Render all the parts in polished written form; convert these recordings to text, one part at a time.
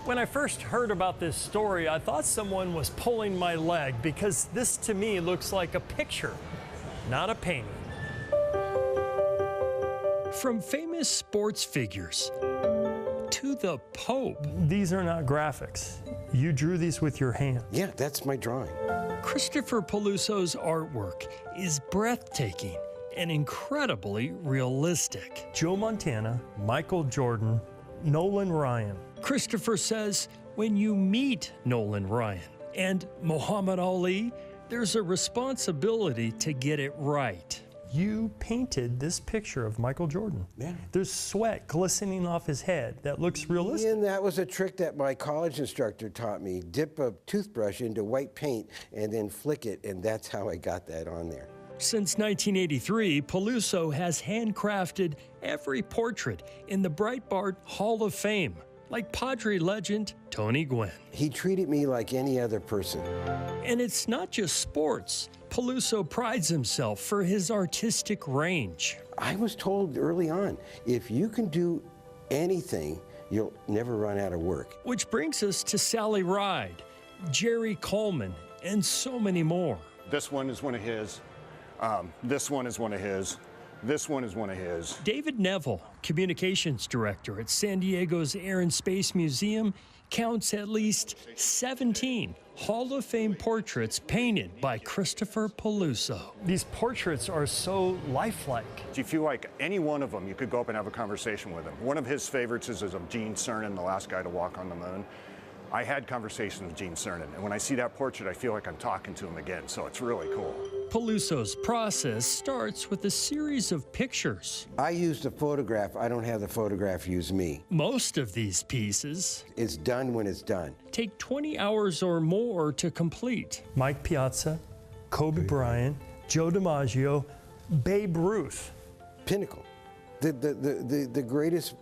When I first heard about this story, I thought someone was pulling my leg because this to me looks like a picture, not a painting. From famous sports figures to the Pope. These are not graphics. You drew these with your hand. Yeah, that's my drawing. Christopher Paluso's artwork is breathtaking and incredibly realistic. Joe Montana, Michael Jordan, Nolan Ryan. Christopher says when you meet Nolan Ryan and Muhammad Ali, there's a responsibility to get it right. You painted this picture of Michael Jordan. Yeah. There's sweat glistening off his head. That looks realistic. And that was a trick that my college instructor taught me. Dip a toothbrush into white paint and then flick it, and that's how I got that on there. Since 1983, Paluso has handcrafted every portrait in the Breitbart Hall of Fame, like Padre legend Tony Gwynn. He treated me like any other person. And it's not just sports. Paluso prides himself for his artistic range. I was told early on, if you can do anything, you'll never run out of work. Which brings us to Sally Ride, Jerry Coleman, and so many more. This one is one of his. This one is one of his. This one is one of his. David Neville, communications director at San Diego's Air and Space Museum, counts at least 17 Hall of Fame portraits painted by Christopher Paluso. These portraits are so lifelike. Do you feel like any one of them, you could go up and have a conversation with him? One of his favorites is of Gene Cernan, the last guy to walk on the moon. I had conversations with Gene Cernan, and when I see that portrait, I feel like I'm talking to him again, so it's really cool. Paluso's process starts with a series of pictures. I used a photograph. I don't have the photograph use me. Most of these pieces It's done when it's done. take 20 hours or more to complete. Mike Piazza, Kobe Bryant, Joe DiMaggio, Babe Ruth. Pinnacle. The greatest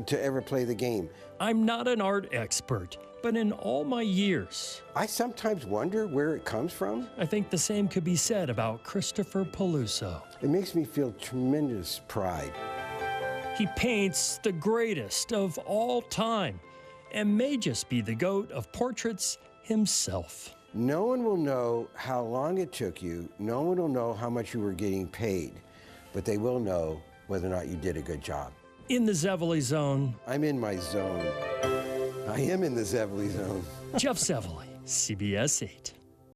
to ever play the game. I'm not an art expert, but in all my years, I sometimes wonder where it comes from. I think the same could be said about Christopher Paluso. It makes me feel tremendous pride. He paints the greatest of all time and may just be the GOAT of portraits himself. No one will know how long it took you. No one will know how much you were getting paid, but they will know whether or not you did a good job. In the Zevely Zone, I'm in my zone. I am in the Zevely Zone. Jeff Zevely, CBS 8.